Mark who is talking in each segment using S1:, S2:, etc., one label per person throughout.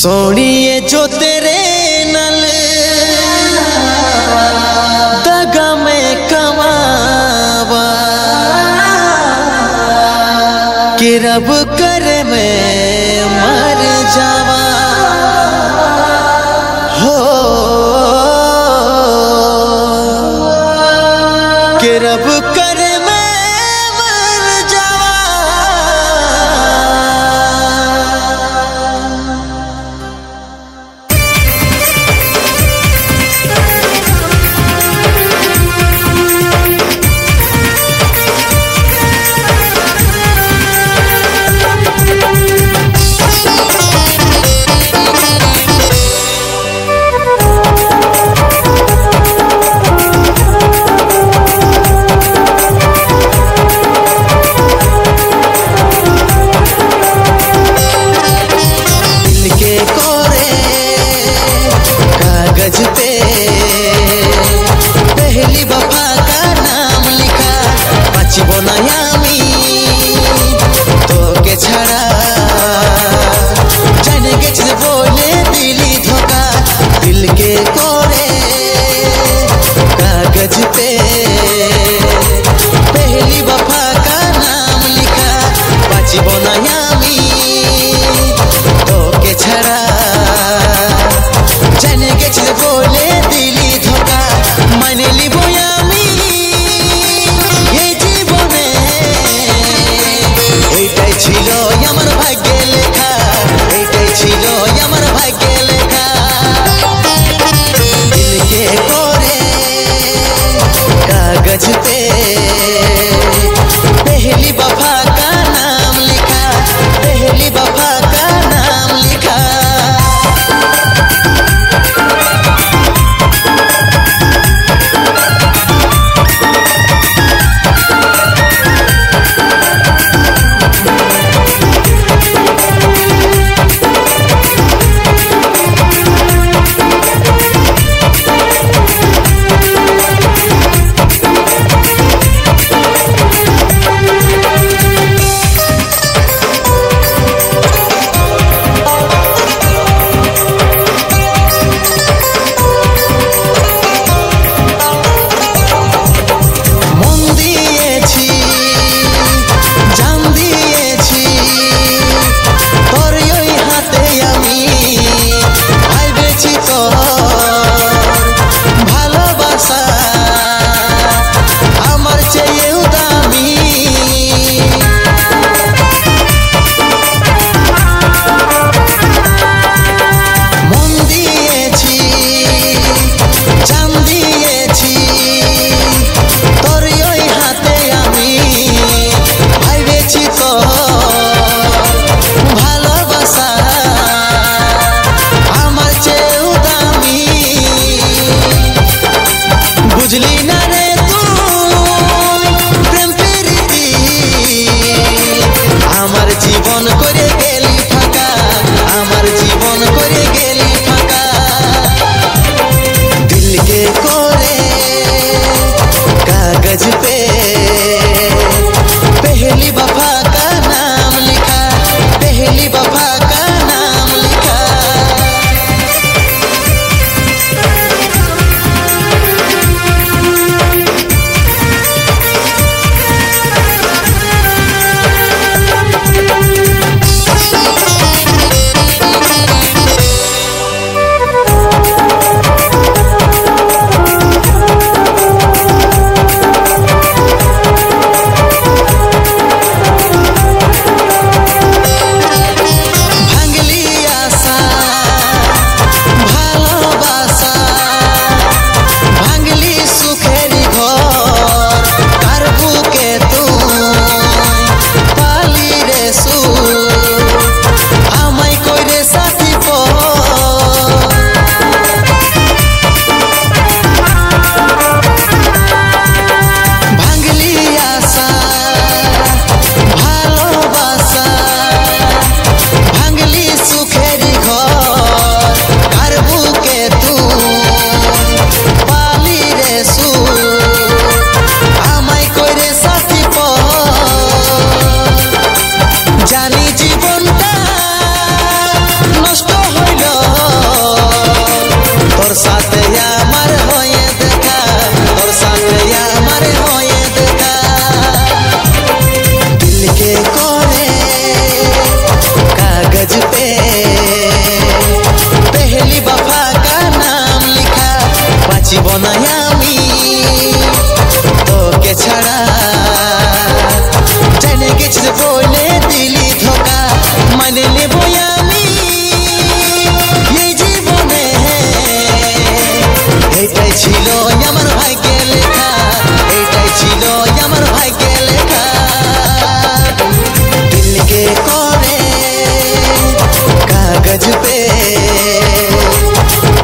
S1: सोनिए जो तेरे नल दगा में कमावा कि रब करे मैं मर जावा हो कि रब करे कागज पे पहली वफा का नाम लिखा बाँचबो ना आमी তোকে ছাড়া জানে গেছে বলে দিলি ধোকা দিলকে করে कागज पे पहली वफा का नाम लिखा বাঁচবো না आमी তোকে ছাড়া জানে গেছে বলে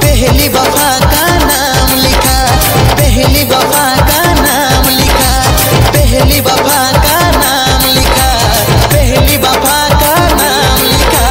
S1: पहली वफा का नाम लिखा, पहली वफा का नाम लिखा, पहली वफा का नाम लिखा, पहली वफा का नाम लिखा।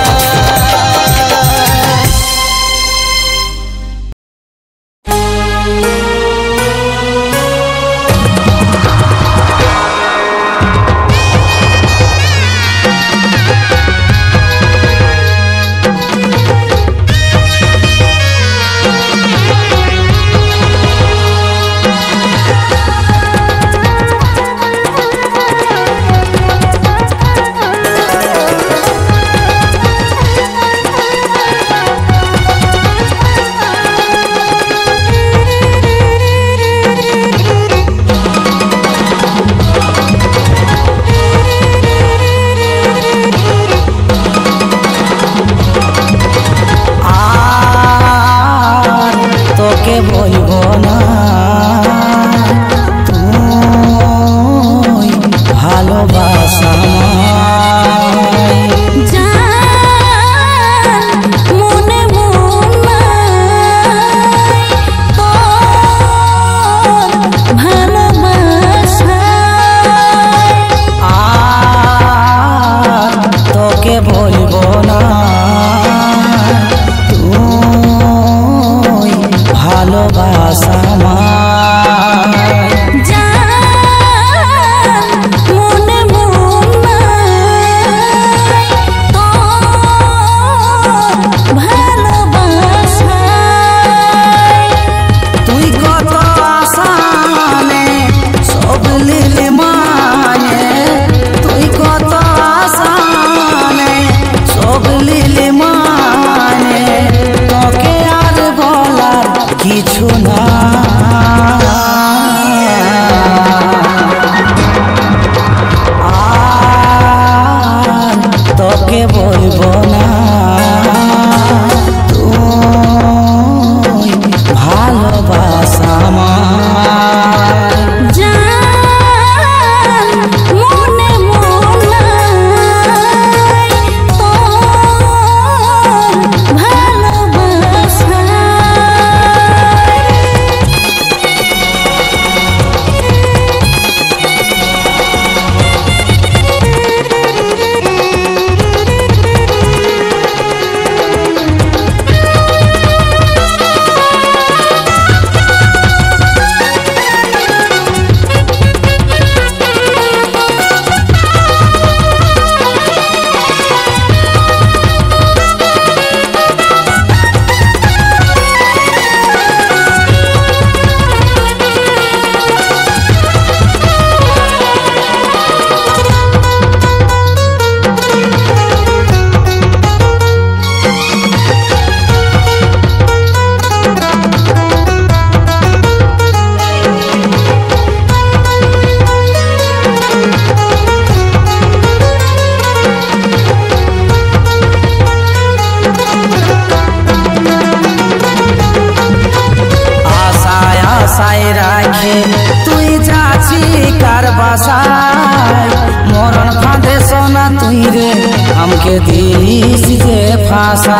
S2: मरण फांदे सोना तुई रे हमके दिस जे फांसा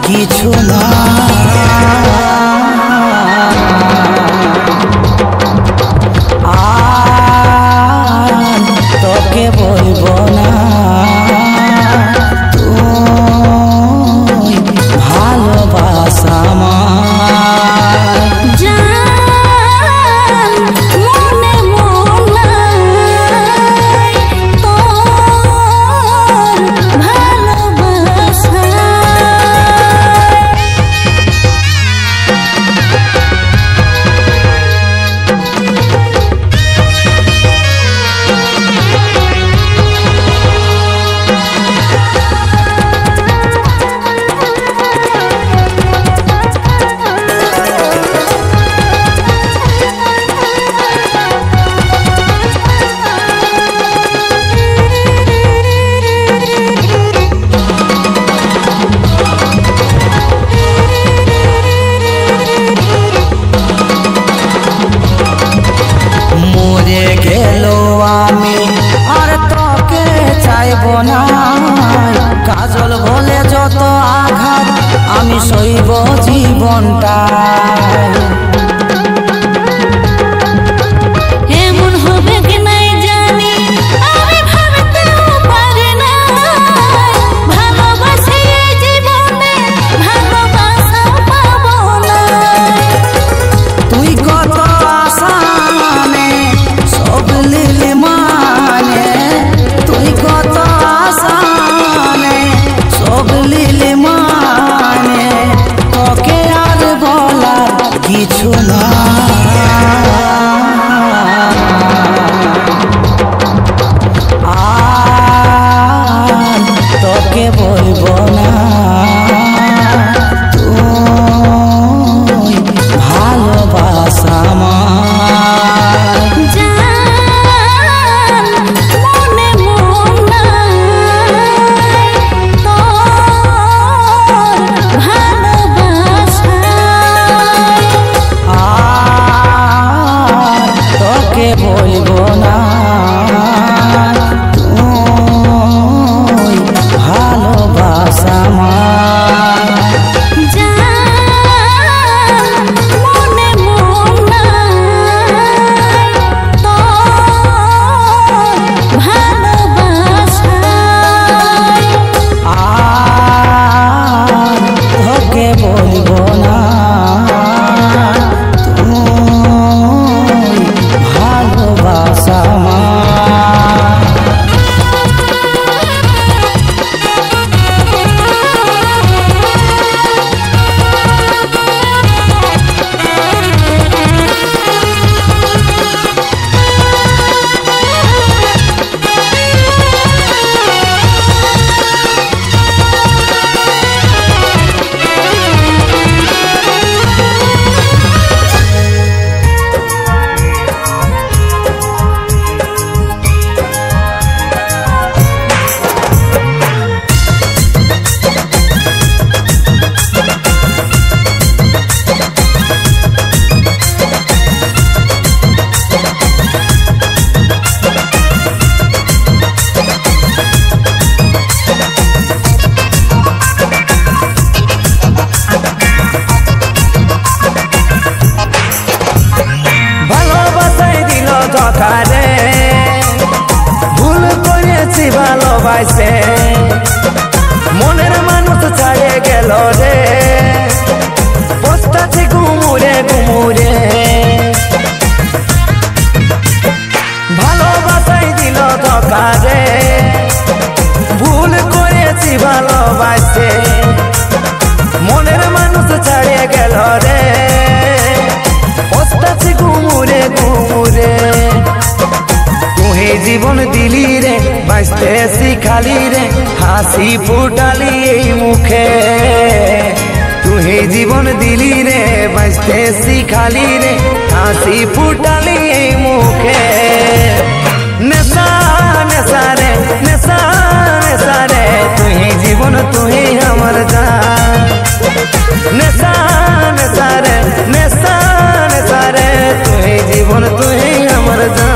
S2: কিছু আমি সইব জীবনটা।
S3: এমন হবে কি নাই জানি, আমি ভাবতেও পারি না। ভালোবাসি এই জীবনে, ভালোবাসা পাবো না।
S2: তুই কত আসানে সব লিলি মানে, তুই কত আসানে সব লিলি মানে, তোকে আর বলার কিছু না। আর তোকে বলবো না, তুই ভালোবাসা আমার।
S3: জান মনে মন নাই তোর ভালোবাসায়।
S2: আর তোকে বলবো না, তুই ভালোবাসা আমার।
S3: জান মনে মন নাই তোর ভালোবাসায়।
S2: আর তোকে বলবো না, তুই ভালোবাসা আমার।
S4: ভালোবাসাই দিল ধোঁকা রে, ভুল করেছি ভালোবাসে, মনের মানুষ ছাড়ে গেল রে, পস্তাছি ঘুমুরে ঘুমুরে। ভালোবাসাই দিল ধোঁকা রে, ভুল করেছি ভালোবাসে, মনের মানুষ ছাড়ে গেল রে, পস্তাছি ঘুমুরে ঘুমুরে। তুই জীবন দিলি রে, বাঁচতে শিখালি রে, হাসি ফুটালি এই মুখে। তুই জীবন দিলি রে, বাঁচতে শিখালি রে, হাসি ফুটালি এই মুখে। নেশা নেশা রে, নেশা নেশা রে, তুই জীবন তুই আমার জান। নেশা নেশা রে, নেশা নেশা রে, তুই জীবন তুই আমার জান।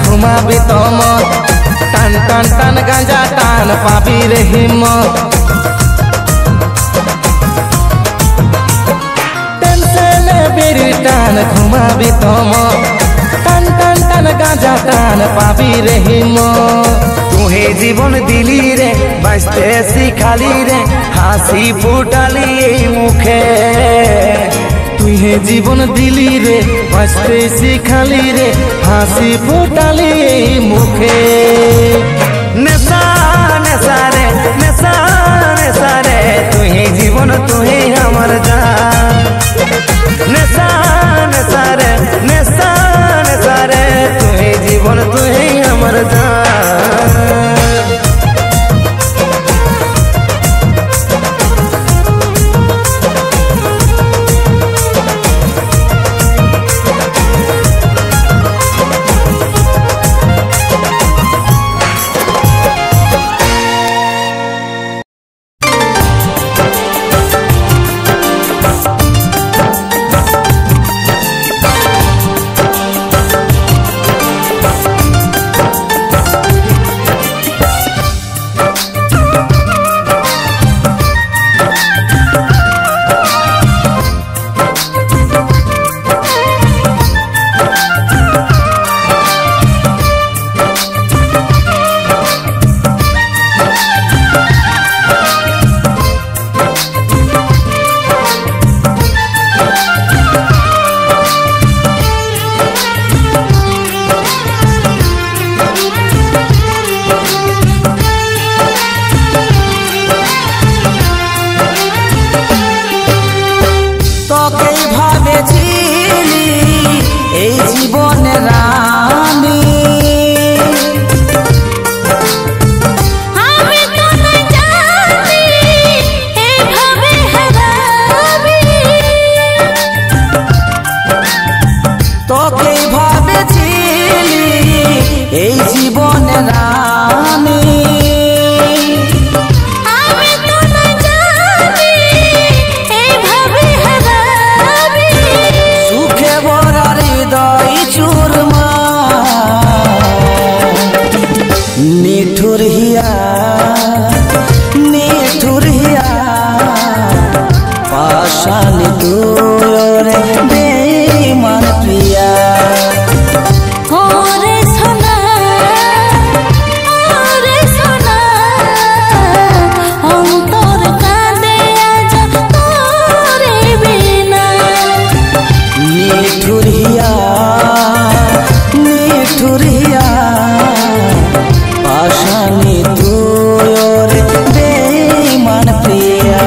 S4: ঘুমাবি তমত, টান টান টান গাঁজা টান পাবি রে হিম্মত। টেনশনে বিড়ি টান ঘুমাবি তমত, টান টান টান গাঁজা টান পাবি রে হিম্মত। তুই জীবন দিলি রে, বাঁচতে শিখালি রে, হাসি ফুটালি এই মুখে। তুই জীবন দিলি রে, বাঁচতে শিখালি রে, হাসি ফুটালি এই মুখে। নেশা নেশা রে, নেশা নেশা রে, তুই জীবন তুই
S2: पाषाण तू रे बेईमान प्रिया
S3: ओरे सोना अंतर कांदे आज तोरे बिना
S2: निठुरिया निठुरिया पाषाण तू रे बेईमान प्रिया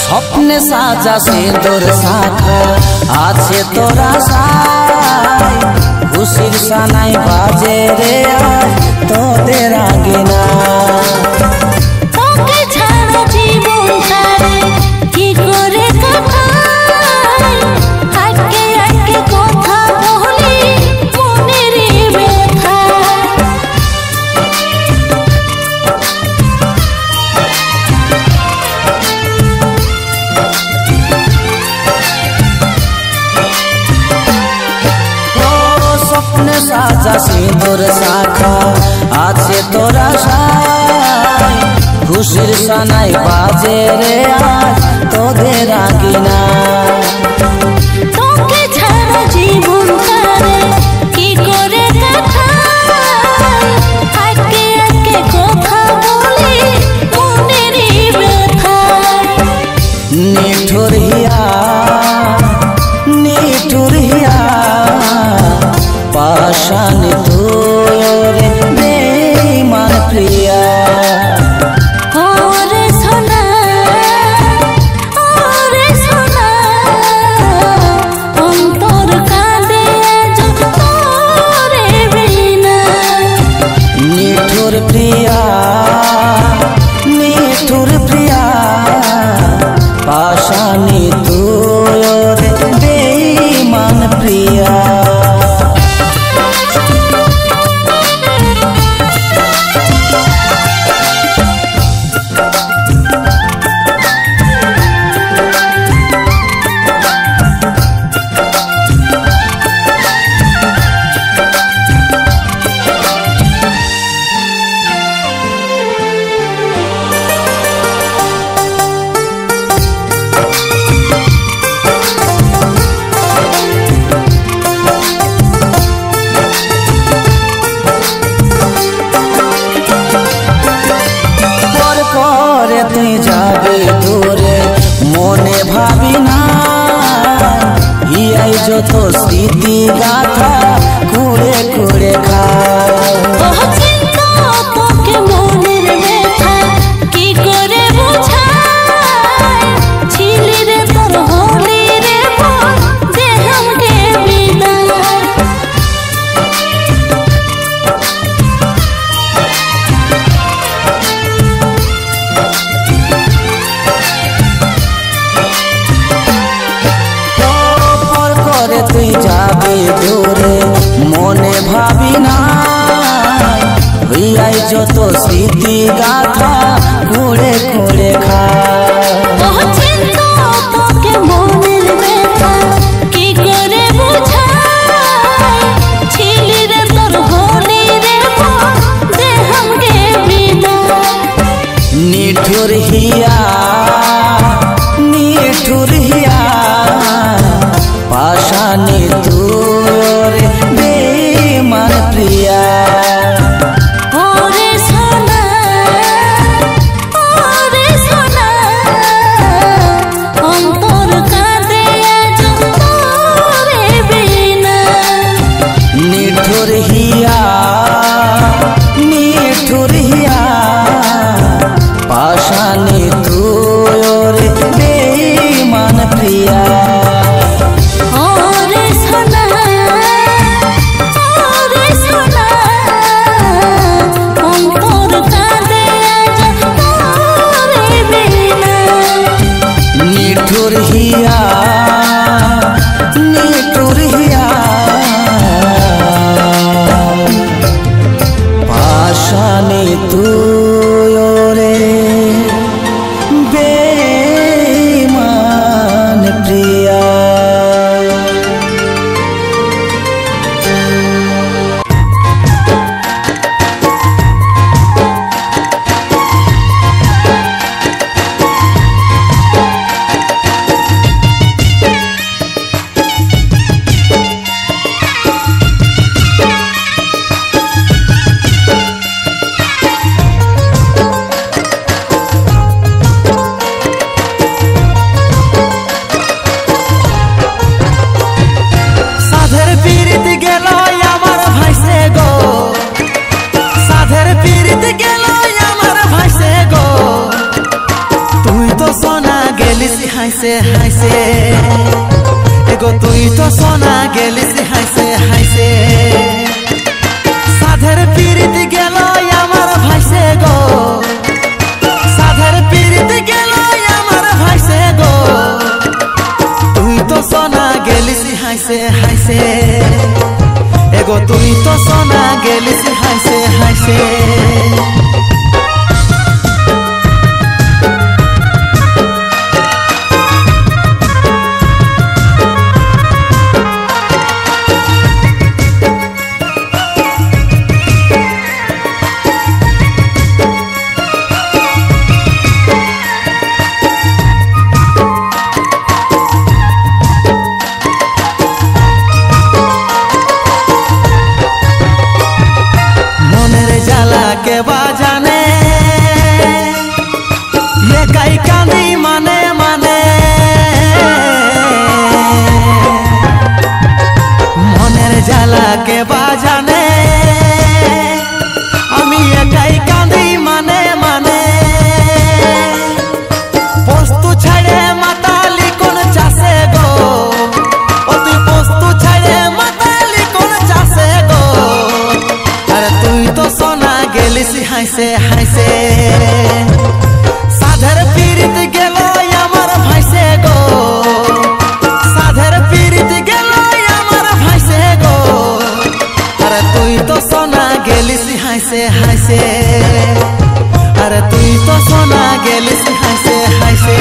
S2: স্বপ্নে সাজা সিঁদুর শাখা আছে তোরা সাই খুশির সানাই বাজে রে আজ তোদের আগে না
S3: তোকে ছাড়া জীবন তারে কি করে কাটাই আটকে আটকে কথা বলি মনের ব্যথা
S2: স্বপ্নে সাজা সিঁদুর শাখা আছে তোরা সাই খুশির সানাই বাজে রে আজ তোদের আগে না
S3: তোকে ছাড়া জীবন তারে কি করে কাটাই আটকে আটকে কথা বলি মনের ব্যথা
S2: নিঠুরিয়া নিঠুরিয়া পাষাণ তু রে বেঈমান প্রিয়া
S3: ওরে সোনা অন্তর কাঁদে আজ তোরে বিনা
S2: নিঠুর প্রিয়া নিঠুর প্রিয়া পাষাণ তু রে বেঈমান প্রিয়া পরে তুই যাবে দূরে মনে ভাবি না ইয়াই যত স্মৃতি গাথা কুড়ে কুড়ে খায়
S3: ওহ চিন্তা তোকে মনের ব্যথা কি করে বোঝাই ছিলি রে তোর হলি রে মন দে हमके বিদায়
S2: পর করে তুই যাবে দূরে মনে ভাবি না ইয়াই যত স্মৃতি গাথা কুড়ে কুড়ে খায়
S3: ওহ চিন্তা তোকে মনের ব্যথা কি করে বোঝাই ছিলি রে তোর হলি রে মন দে हमके বিদায়
S2: নিঠুর হিয়া নিঠুর হিয়া পাষাণ তু রে বেঈমান প্রিয়া
S3: ওরে সোনা
S1: হাইছে হাইছে এগো তুই তো সোনা গেলিস হাইছে হাইছে সাধের পিরিত গেল আমার ভাইছে গো সাধের পিরিত গেল আমার ভাইছে গো তুই তো সোনা গেলিস হাইছে হাইছে এগো তুই তো সোনা গেলিস হাইছে হাইছে के बाजाने ये कई कांदी माने माने मनेर जाला के बाजाने आमी ये कई कांदी माने माने पोस्तु छाड़े माताली कोन चासे गो ओ तुई पोस्तु छाड़े माताली कोन चासे गो अरे तुई तो सोना গেলিস হাইছে হাইছে সাধের পিরিত গেল আমার ভাইছে গো সাধের পিরিত গেল আমার ভাইছে গো আরে তুই তো সোনা গেলিস হাইছে হাইছে আরে তুই তো সোনা গেলিস হাইছে হাইছে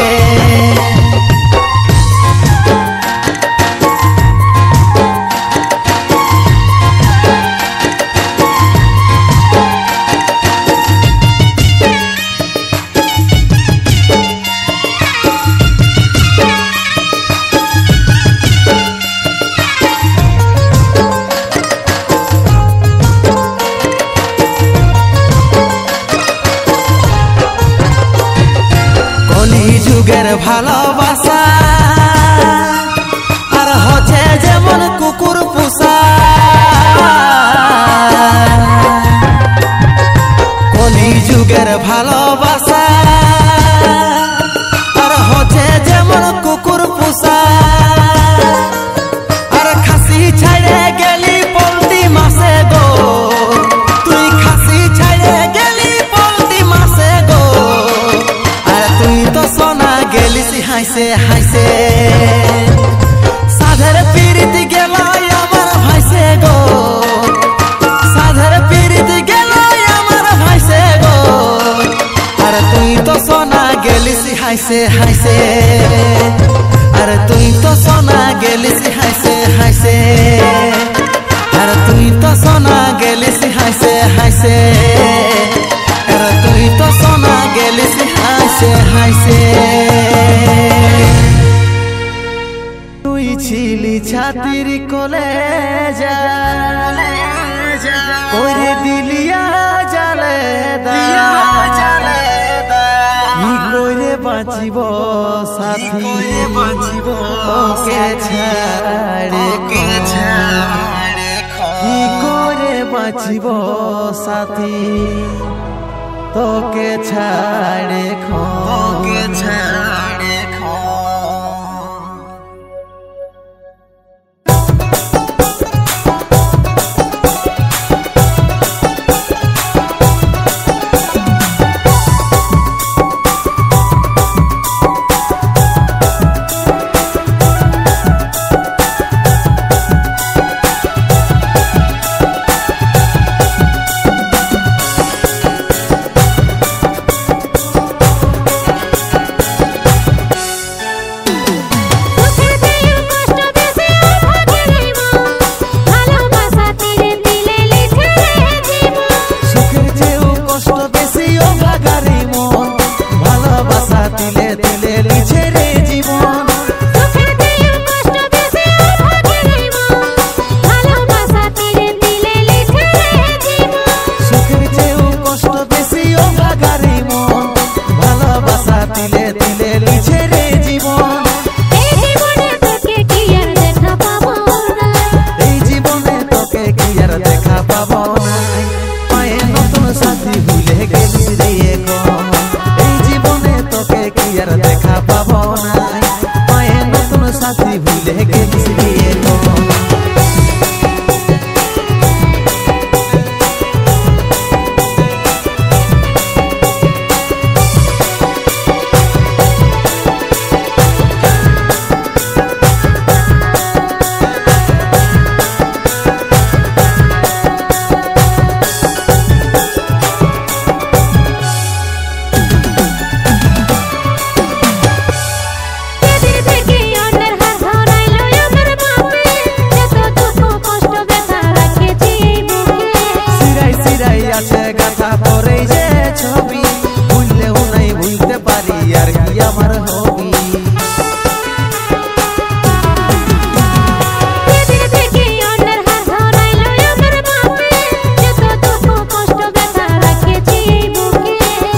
S1: যুগের ভালোবাসা আর হচ্ছে যেমন কুকুর পোষা কলি যুগের ভালোবাসা আর হচ্ছে যেমন কুকুর পোষা আর খাসি ছাড়ে গেলি পলটি মাসে গো তুই খাসি ছাড়ে গেলি পলটি মাসে গো আর তুই তো সোনা গেলিস হাইছে হাইছে সাধের পিরিত গেল আমার ভাইছে গো সাধের পিরিত গেল আমার ভাইছে গো আর তুই তো সোনা গেলিস হাইছে হাইছে আর তুই তো সোনা গেলিস হাইছে হাইছে আর তুই তো সোনা গেলিস হাইছে হাইছে আর তুই তো সোনা গেলিস হাইছে হাইছে তুই ছিলি ছাতির কলেজা করে দিলিয়া জালে ই করে বাঁচিব সাথী ওকে ছাড়ে কি করে বাঁচিব সাথী তোকে ছাড়ে খোকে ছাড়ে দেখা পাবো না।
S4: কথা তোর এই যে ছবি ভুললেও নাই ভুলতে পারি আর কি আমার হবি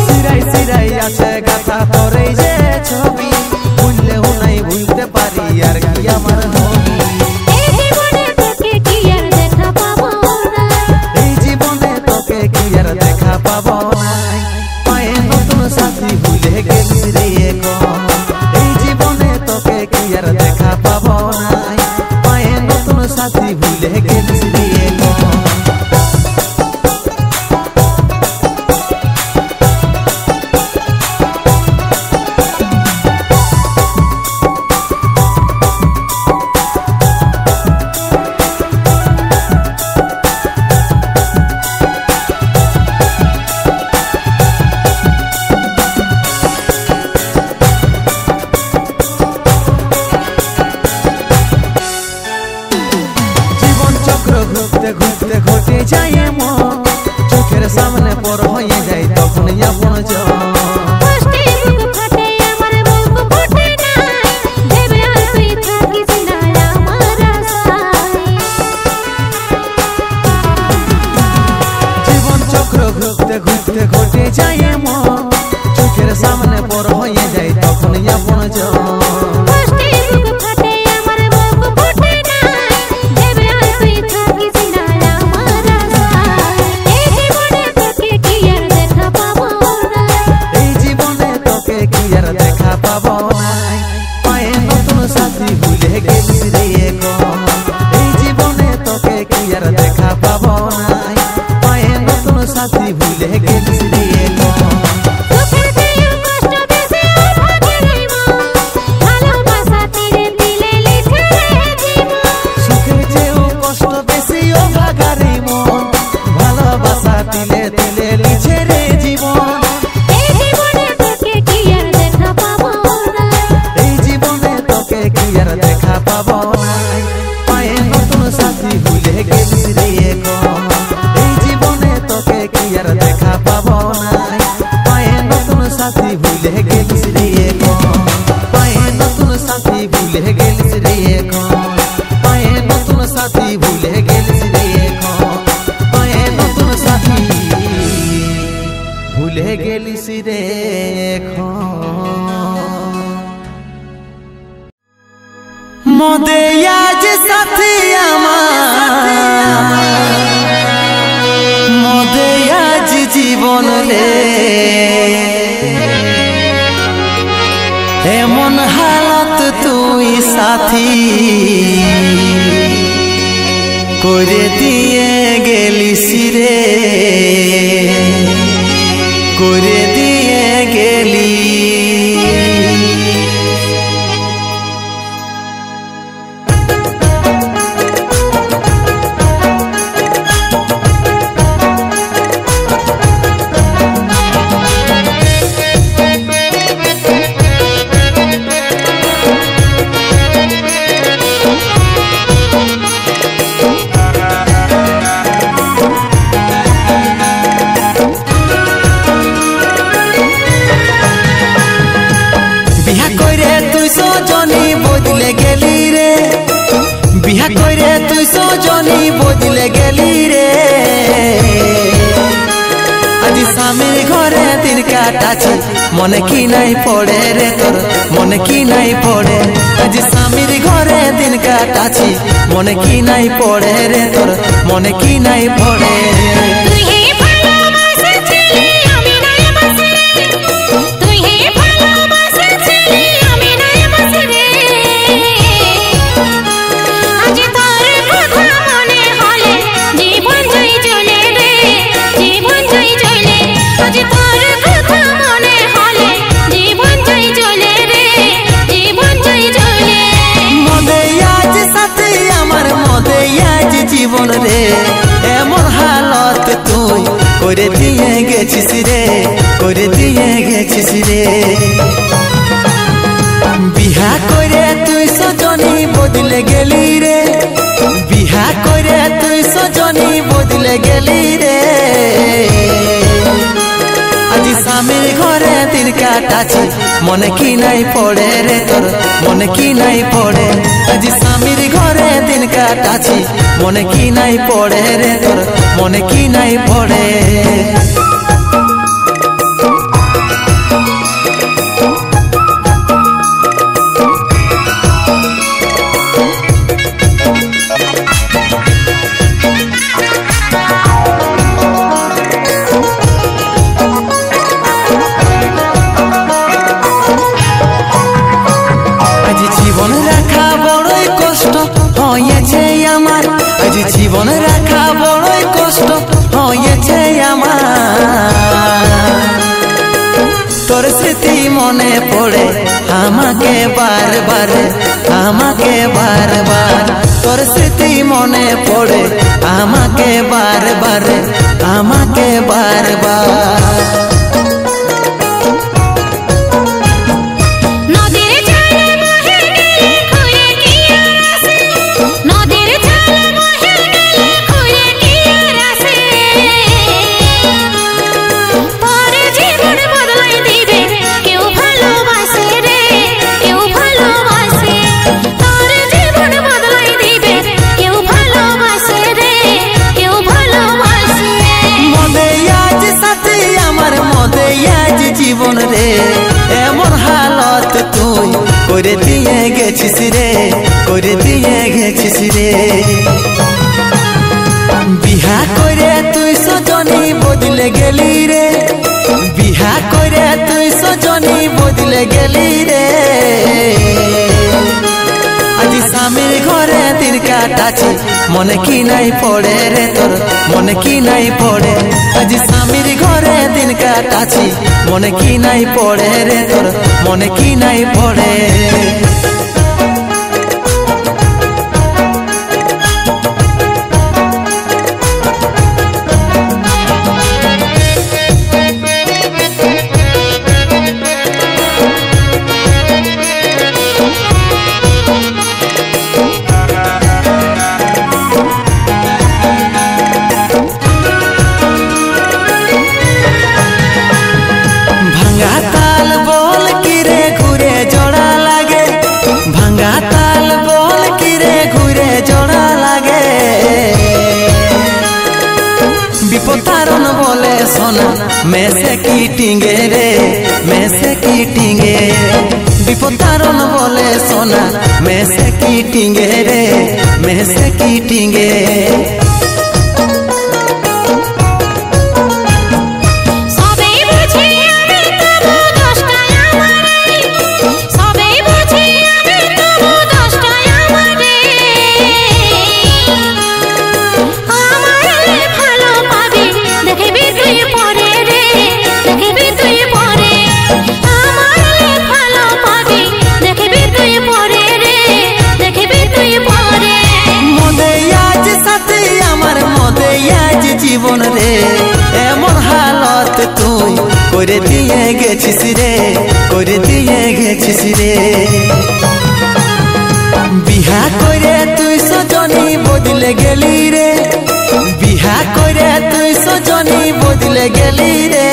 S4: সিরাই সিরাই আছে কথা তোর এই যে ছবি ভুললেও নাই ভুলতে পারি আর কি আমার হবি এই জীবনে তোকে কি আর দেখা পাবো নাই পায়ে নতুন সাথী ভুলে গেলিস রে এই জীবনে তোকে কি আর দেখা পাবো নাই পায়ে নতুন সাথী ভুলে গেলিস রে ঘুরতে ঘুরতে ঘটে যায় মন চোখের সামনে পর হয়ে যায় তখন আপন জীবন চক্র ঘুরতে ঘুরতে ঘটে যায় মন চোখের সামনে পর হয়ে যায় তখন আপন পাবো নাই পায়ে নতুন সাথী ভুলে গেলিস রে এই জীবনে তোকে কি আর দেখা পাবো নাই পায়ে নতুন সাথী ভুলে গেলিস রে সুখের চেয়েও কষ্ট বেশি ও ভাগারে মন ভালোবাসা দিলে দিলে লিছে রে জীবন দেখা পাবো নাই পায়ে নতুন সাথী ভুলে গেলিস রে এই জীবনে তোকে কি আর দেখা পাবো নাই পায়ে নতুন সাথী ভুলে গেলিস রে পায়ে নতুন সাথী ভুলে গেলিস রে পায়ে নতুন সাথী ভুলে গেলিস রে পায়ে নতুন সাথী ভুলে গেলিস রে মোদে আজ সাথী আমার মোদে আজ জীবন রে এমন হালত তুই সাথী করে দিয়ে গেলিস রে করে দিয়ে গেলি বিহা কইরে তুই সজনী বদলে গেলি রে আজি স্বামীর ঘরে দিন কাটাছি মনে কি নাই পড়ে রে তোর মনে কি নাই পড়ে আজি স্বামীর ঘরে দিন কাটাছি মনে কি নাই পড়ে রে তোর মনে কি নাই পড়ে জীবন রে এমন হালত তুই করে দিয়ে গেছিস রে করে দিয়ে গেছিস রে বিহা করে তুই সজনী বদলে গেলি রে বিহা করে তুই সজনী বদলে গেলি রে
S1: কাটাছি মনে কি নাই পড়ে রে তোর মনে কি নাই পড়ে আজ স্বামীর ঘরে দিন কাটাছি মনে কি নাই পড়ে রে তোর মনে কি নাই পড়ে জীবন রাখা বড়ই কষ্ট হয়েছে আমার আজ জীবন রাখা বড়ই কষ্ট হয়েছে আমার তোর স্মৃতি মনে পড়ে আমাকে বারবার আমাকে বারবার তোর স্মৃতি মনে পড়ে আমাকে বারবার আমাকে বারবার জীবন রে এমন হালত তুই করে দিয়ে গেছিস রে করে দিয়ে গেছিস রে বিহা করে তুই সজনী বদলে গেলি রে বিহা করে তুই সজনী বদলে গেলি রে আজ স্বামীর ঘরে দিন কাটাছি মনে কি নাই পড়ে রে তোর মনে কি নাই পড়ে আজ স্বামীর ঘরে দিন কাটাছি মনে কি নাই পড়ে রে তোর মনে কি নাই পড়ে বিপতারণ বলে সোনা মেসে কি টিঙ্গে রে মেসে কি টিঙ্গে বিপতারণ বলে সোনা মেসে কি টিঙ্গে রে মেসে কি টিঙ্গে জীবন রে এমন হালত তুই করে দিয়ে গেছিস রে করে দিয়ে গেছিস রে বিহা করে তুই সজনী বদলে গেলি রে বিহা করে তুই সজনী বদলে গেলি রে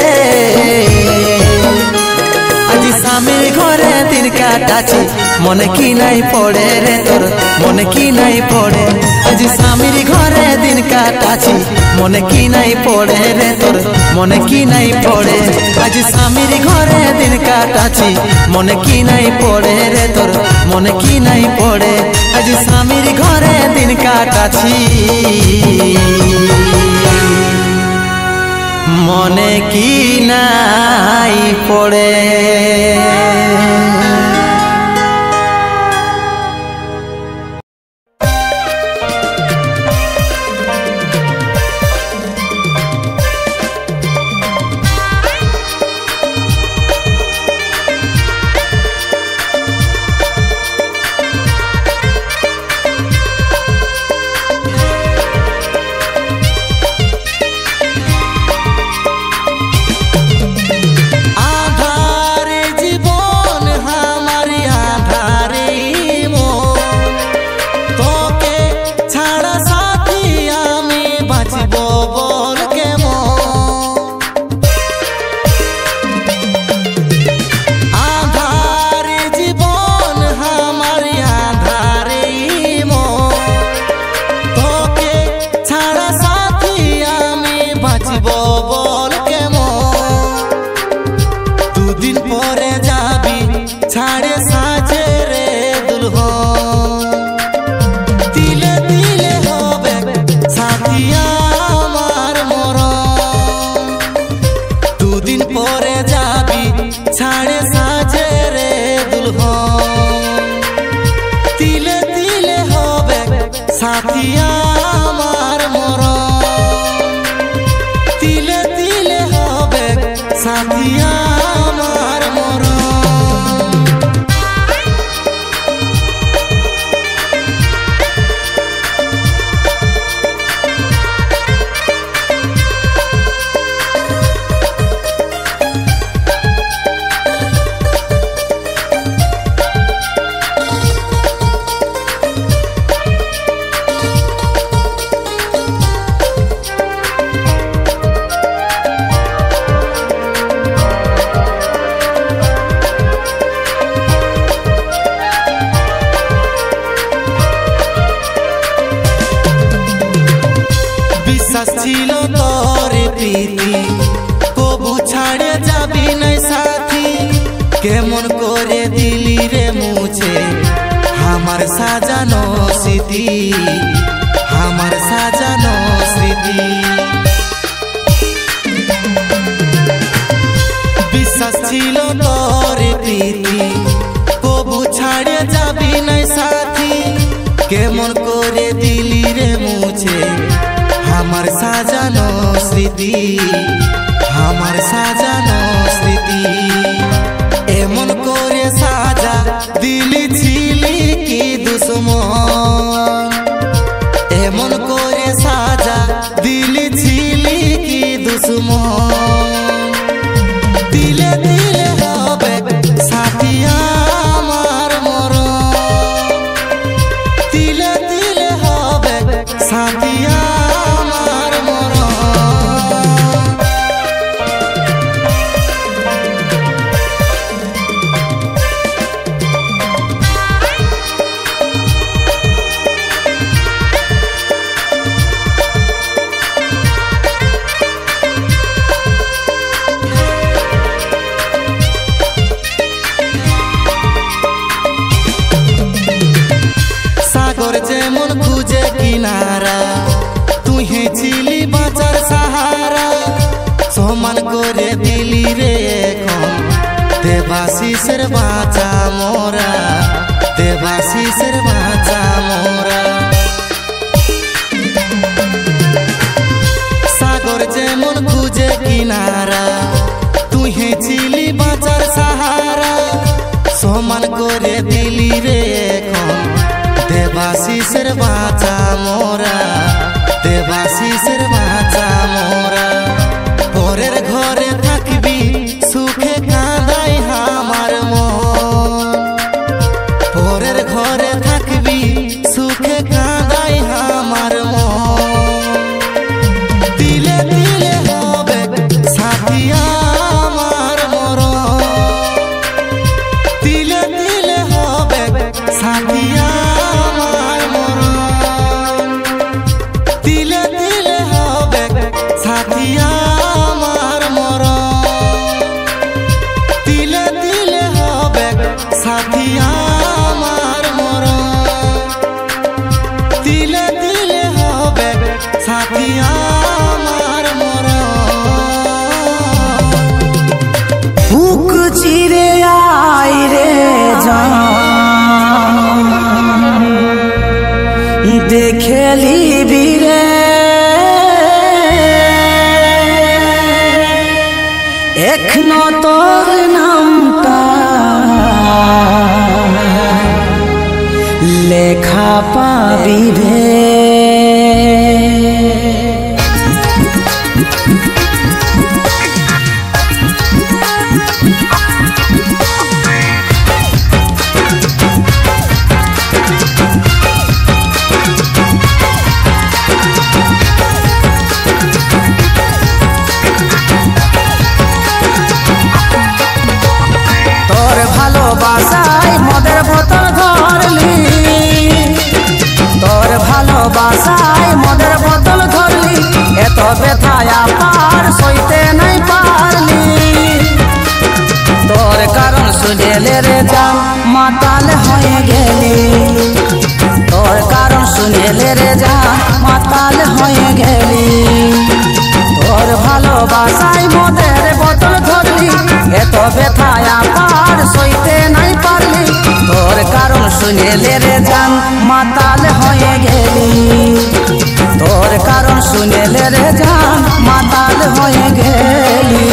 S1: আজ স্বামীর ঘরে দিন কাটাছি মনে কি নাই পড়ে রে তোর মনে কি নাই পড়ে আজ স্বামীর ঘরে দিন কাটাছি মনে কি নাই পড়ে রে তোর মনে কি নাই পড়ে আজ স্বামীর ঘরে দিন কাটাছি মনে কি নাই পড়ে রে তোর মনে কি নাই পড়ে আজ স্বামীর ঘরে দিন কাটাছি মনে কি নাই পড়ে আধারে জীবন সাথিয়া আমার মরণ, তিলে তিলে হবে সাথিয়া আমার মরণ। বিশ্বাস ছিল তোর প্রীতি কবু ছাড়ে যাবি নাই সাথী, কেমন করে দিলি রে মুছে আমার সাজানো স্মৃতি, আমার সাজানো স্মৃতি। বিশ্বাস ছিল তোর প্রীতি কবু ছাড়ে যাবি নাই সাথী, কেমন করে দিলি রে মুছে আমার সাজানো স্মৃতি, আমার সাজানো স্মৃতি। এমন করে সাজা দিলি ছিলি কি দুশ্মন, এমন করে সাজা দিলি ছিলি কি দুশ্মন। দিলে দিলে হবে সাথিয়া আমার মরণ, দিলে দিলে হবে সাথিয়া আমার মরণ। সাগর যেমন খুঁজে কিনারা তুই ছিলি বাঁচার সাহারা, সমান করে দিলি রে এখন দেবাশিসের বাঁচা মোরা, দেবাশিসের বাঁচা মোরা। সাগর যেমন খুঁজে কিনারা তুই ছিলি বাঁচার সাহারা, সমান করে দিলি রে এখন দেবাশিসের বাঁচা মোরা, দেবাশিসের বাঁচা মোরা। পরের ঘরে থাকবি সুখে কাঁদাই আমার মন, পরের ঘরে থাকবি সুখে কাঁদাই আমার মন। দিলে দিলে হবে সাথিয়া আমার মরণ, দিলে দিলে হবে সাথিয়া আমার মরণ, দিলে দিলে হবে সাথিয়া আমার মরণ, দিলে দিলে হবে সাথিয়া আমার মরণ, দিলে দিলে হবে সাথিয়া আমার মরণ।
S2: বুক চিরে আই রে জান, দেখেলি বীরে এখনো তোর নামটা লেখা পাবি রে। তোর ভালোবাসায় মদের বোতল ধরলি, তোর ভালোবাসায় মদের বোতল ধরলি, এত ব্যথায়া পার সইতে নাই পারলি। তোর কারণ শুনেলে রে জান মাতাল হয়ে গেলি, তোর কারণ শুনেলে রে জান মাতাল হয়ে গেলি। তোর ভালোবাসায় মদের বোতল ধরলি, এত ব্যথায়া পার সইতে নাই পারলি। তোর কারণ শুনেলে রে জান মাতাল হয়ে গেলি তোর কারণ শুনেলে রে জান মাতাল হয়ে গেলি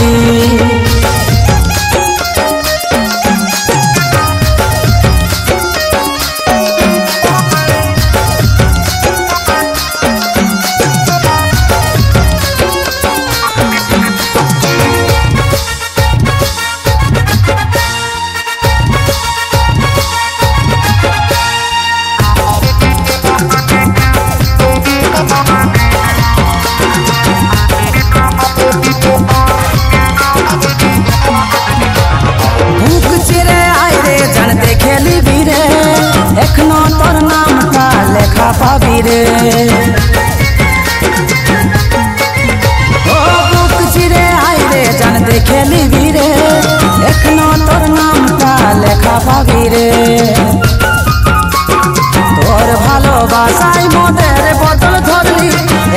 S2: এখনো তোর নামটা লেখা পাবি রে ও বুক চিরে আইরে জান দেখে নিবি রে এখনো তোর নামটা লেখা পাবি রে তোর ভালোবাসায় মদের বোতল ধরলি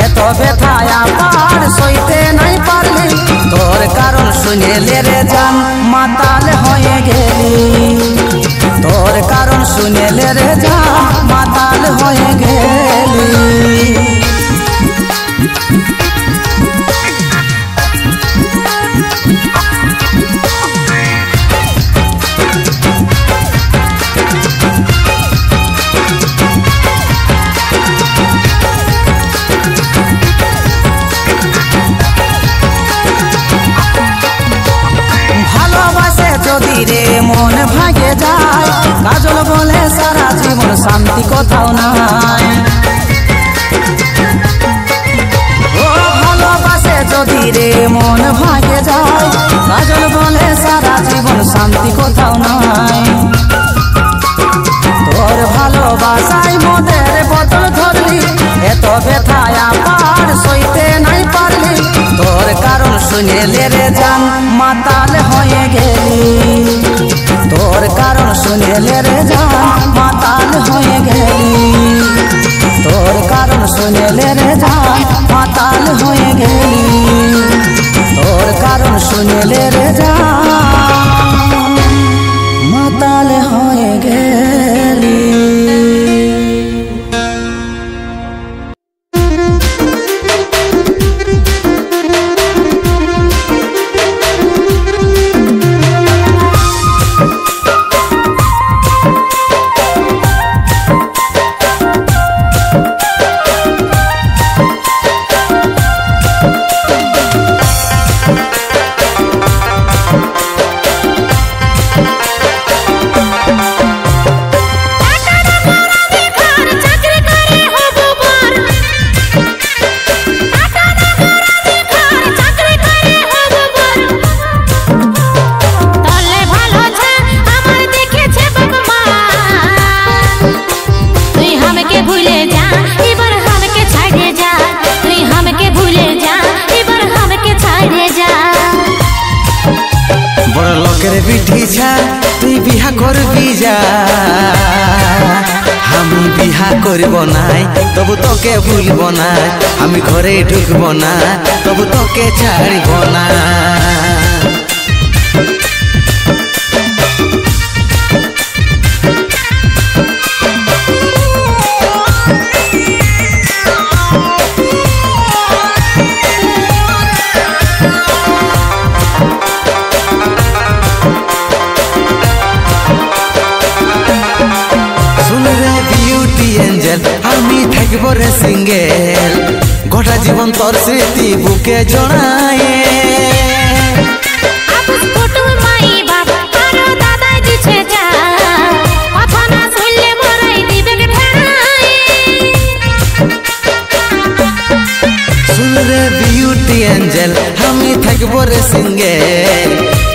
S2: এত ব্যথায় আবার সইতে নাই পারলি তোর কারণ শুনেলে রে জান মাতাল হয়ে গেলি তোর কারণ শুনেলে রে জান মাতাল হয়ে গেলি ভালোবাসে যদি রে মন ভাগে যায় কাজল বলে সারা জীবন শান্তি কোথাও নাই ও ভালোবাসে যদি রে মন ভাগে যায় কাজল বলে সারা জীবন শান্তি কোথাও নাই তোর ভালোবাসায় মদের বোতল ধরলি এত ব্যথায় আবার সইতে নাই পারলি তোর কারণ শুনেলে রে জান মাতাল হয়ে গেলি তোর কারণ শুনেলে রে জান মাতাল হয়ে গেলি তোর কারণ শুনেলে রে জান মাতাল হয়ে গেলি তোর কারণ শুনেলে রে জান মাতাল হয়ে গেলি
S1: তুই বিহা করবি যা আমি বিহা করব নাই তবু তোকে ভুলব না আমি ঘরে ঢুকব না তবু তোকে ছাড়ব না আমি থাকব রে সিঙ্গেল গোটা জীবন তোর স্মৃতি বুকে জড়ায়ে শুনরে বিউটি এঞ্জেল আমি থাকব রে সিঙ্গেল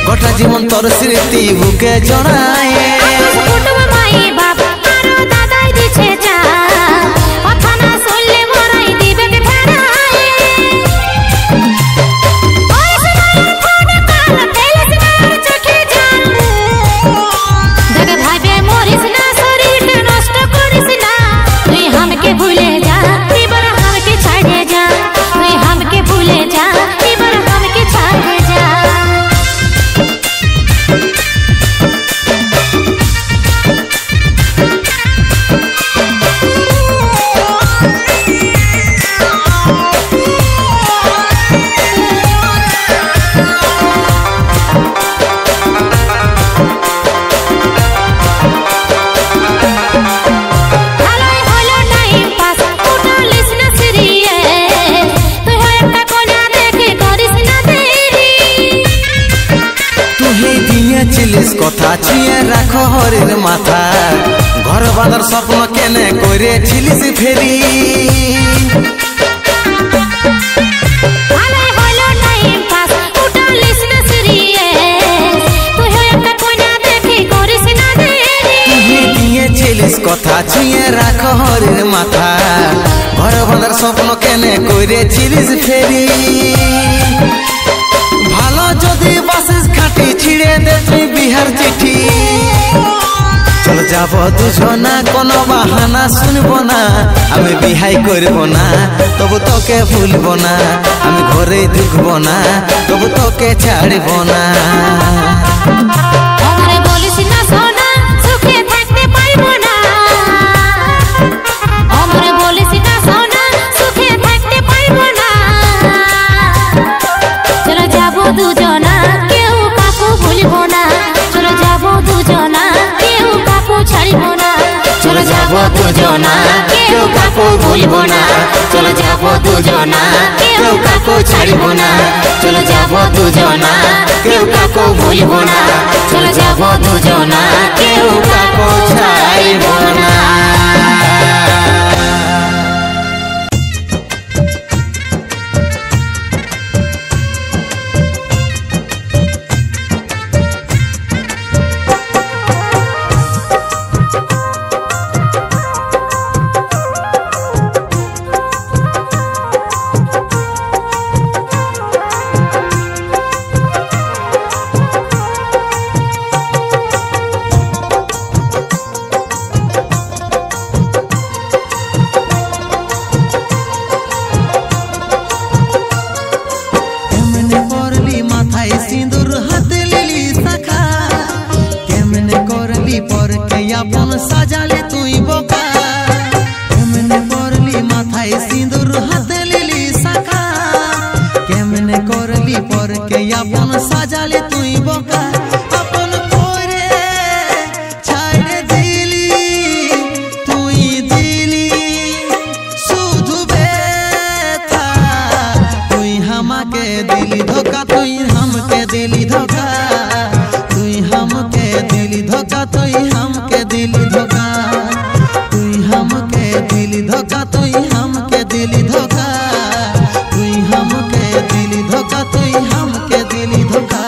S1: গোটা জীবন তোর স্মৃতি বুকে জড়ায়ে দিয়েছিলিস কথা ছুঁয়ে রাখো হরির মাথা ঘর বাঁধার স্বপ্ন কেনে করেছিলিস ফেরি কথা ছুঁয়ে রাখো হরির মাথা ঘর বাঁধার স্বপ্ন কেনে করেছিলিস ফেরি ভালো যদি বাসিস খাটি ছিড়ে দে তুই বিহার চিঠি চল যাব দুজনা কোনো বাহানা শুনবো না আমি বিহাই করব না তবু তোকে ভুলব না আমি ঘরে ঢুকব না তবু তোকে ছাড়ব না
S3: দুজনা কেউ কাকু ভুলবো না চলো যাবো দুজনা কেউ কাকু ছাড়বো না চলো যাবো দুজনা কেউ কাকু ভুলবো না চলো যাবো দুজনা কেউ কাকু ছাড়বো না চলো যাবো দুজনা কেউ কাকু ভুলবো না চলো যাবো দুজনা কেউ কাকু ছাড়বো না সাজালে তুই বোকা কেমনে করলি মাথায় সিঁদুর হাতে লিলি শাখা কেমনে করলি পরকে আপন সাজালে তুই বোকা আপন করে ছাড়ে দিলি তুই দিলি শুধু ব্যথা তুই আমাকে দিলি ধোকা তুই हमके दिली धोखा তুই हमके दिली धोखा তুই हमके दिली धोखा তুই हमके दिली धोखा তুই हमके दिली धोखा তুই हमके दिली धोखा তুই हमके दिली धोखा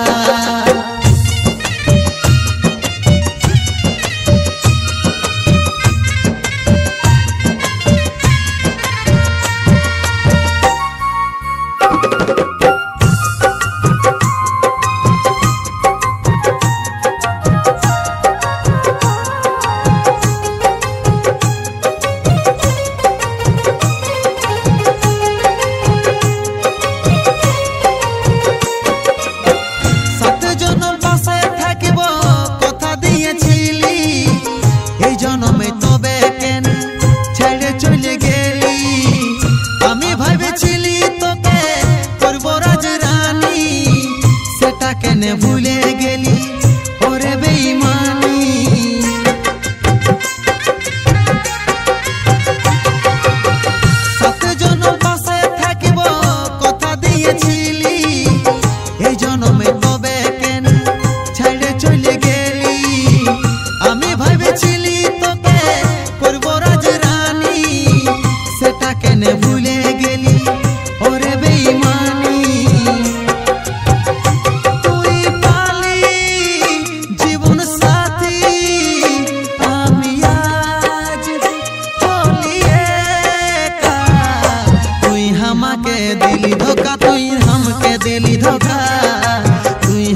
S3: ভুলে গেলি ওরে বেঈমানি সাতজন পাশে থাকিব কথা দিয়েছিলি এই জন্মে তবে কেন ছেড়ে চলে গেলি আমি ভেবেছিলি তোকে করব রাজরানী সেটা কেন ভুলে গেলি ওরে বেঈমানি दिली धोखा तुई हमके दिली धोखा तुई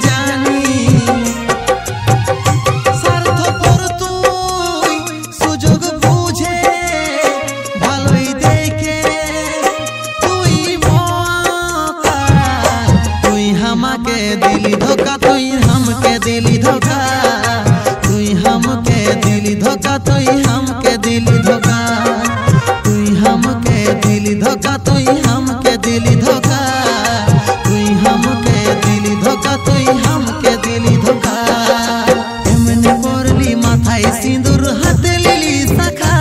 S1: জানি স্বার্থপর তুই সুযোগ বুঝে ভালোই দেখে তুই মকা তুই আমাকে দিলি ধোকা তুই हमके दिली धोखा তুই हमके दिली धोखा তুই हमके दिली धोखा তুই हमके दिली धोखा তুই हमके दिली धोखा তুই हमके दिली धोखा তুই हमके दिली धोखा কেমনে করলি মাথায় সিঁদুর হাতে লিলি শাখা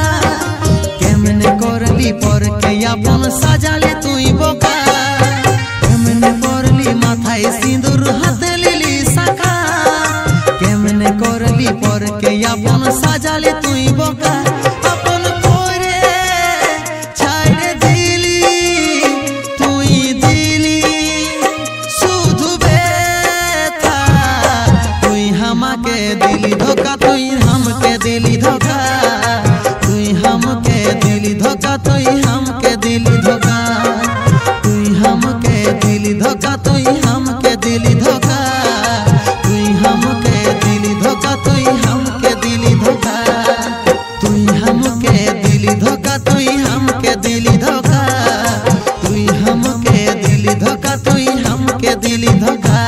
S1: কেমনে করলি পরকে আপন সাজালে তুই বোকা কেমনে করলি মাথায় সিঁদুর হাতে লিলি শাখা কেমনে করলি পরকে আপন সাজালে তুই বোকা আপন করে ছাড়ে দিলি তুই দিলি শুধু ব্যথা তুই আমাকে দিলি ধোকা তুই हमके दिली धोखा তুই हमके दिली धोखा তুই हमके दिली धोखा তুই हमके दिली धोखा তুই हमके दिली धोखा তুই हमके दिली धोखा তুই हमके दिली धोखा তুই हमके दिली धोखा তুই हमके दिली धोखा তুই हमके दिली धोखा তুই हमके दिली धोखा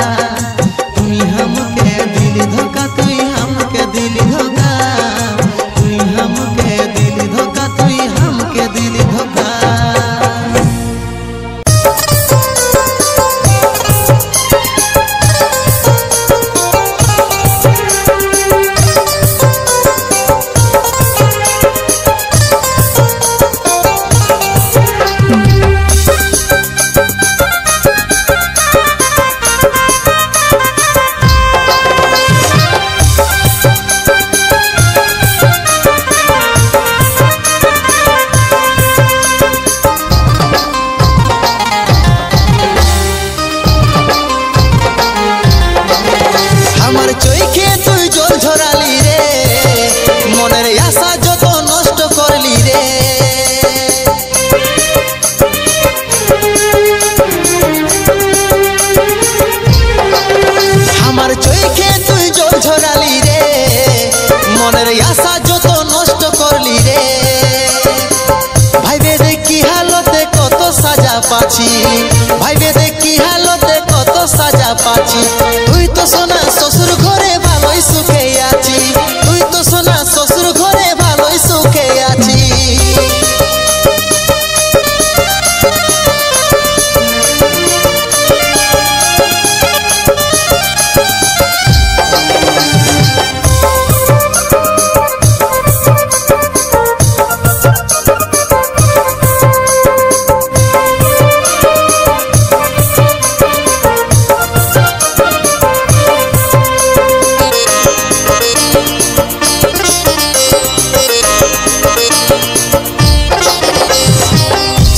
S1: তুই हमके दिली धोखा তুই हमके दिली धोखा তুই हमके दिली धोखा তুই हमके दिली धोखा আমার চোখে তুই জল ঝরালি রে মনের আশা যত নষ্ট করলি রে আমার চোখে তুই জল ঝরালি রে মনের আশা যত নষ্ট করলি রে ভাইবে দেখ কি হালতে কত সাজা পাচ্ছি ভাইবে দেখ কি হালতে কত সাজা পাচ্ছি তুই তো সোনা শ্বশুর ঘরে ভালোই সুখে আছি তুই তো সোনা শ্বশুর ঘরে ভালোই সুখে আছি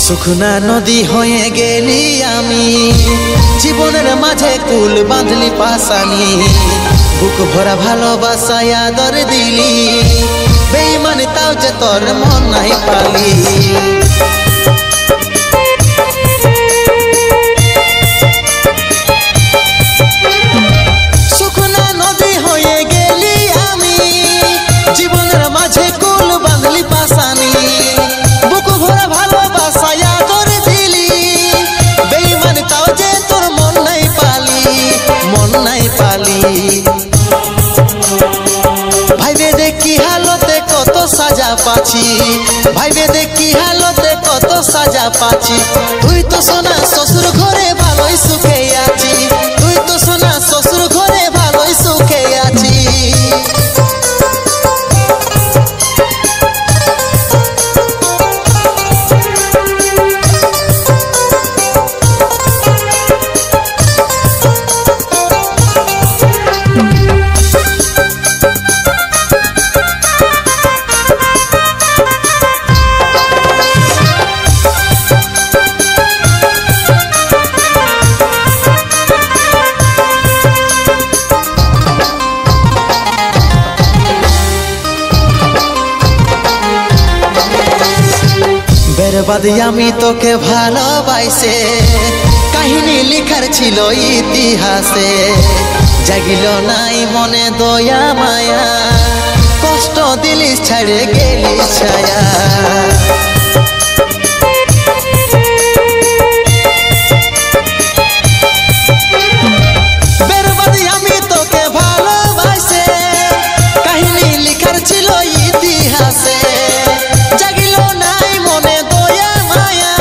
S1: শুকনা নদী হয়ে গেলি আমি জীবনের মাঝে কুল বাঁধলি পাশানি বুক ভরা ভালোবাসায় আদর দিলি বেঈমান তাও যে তোর মন নাই পালি শুকনা নদী হয়ে গেলি আমি জীবনের মাঝে কুল বাঁধলি পাশানি বুক ভরা ভালোবাসায় আদর দিলি বেঈমান তাও যে তোর মন নাই পালি ভাইবে দেখ কি হালতে কত সাজা পাচ্ছি ভাইবে দেখ কি হালতে কত সাজা পাচ্ছি তুই তো সোনা শ্বশুর ঘরে ভালোই সুখে আছি তুই তো সোনা শ্বশুর ঘরে ভালোই সুখে আছি বরবাদি আমি তোকে ভালোবাসে কাহিনী লেখার ছিল ইতিহাসে, জাগিল নাই মনে দয়া মায়া, কষ্ট দিলিস ছাড়ে গেলিস ছায়া। বেরবাদি আমি তোকে ভালোবাসে, কাহিনী লেখার ছিল ইতিহাসে, জাগিল নাই মনে দয়া মায়া,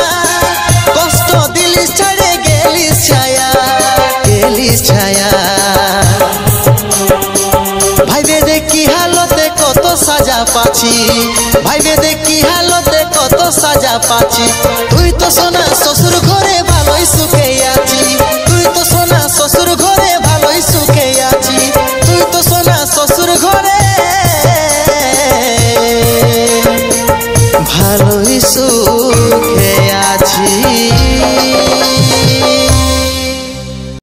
S1: কষ্ট দিলিস ছাড়ে গেলিস ছায়া, গেলিস ছায়া। ভাইবে দেখি হালতে কত সাজা পাচ্ছি, ভাইবে দেখি হালতে কত সাজা পাচ্ছি, তুই তো সোনা শ্বশুর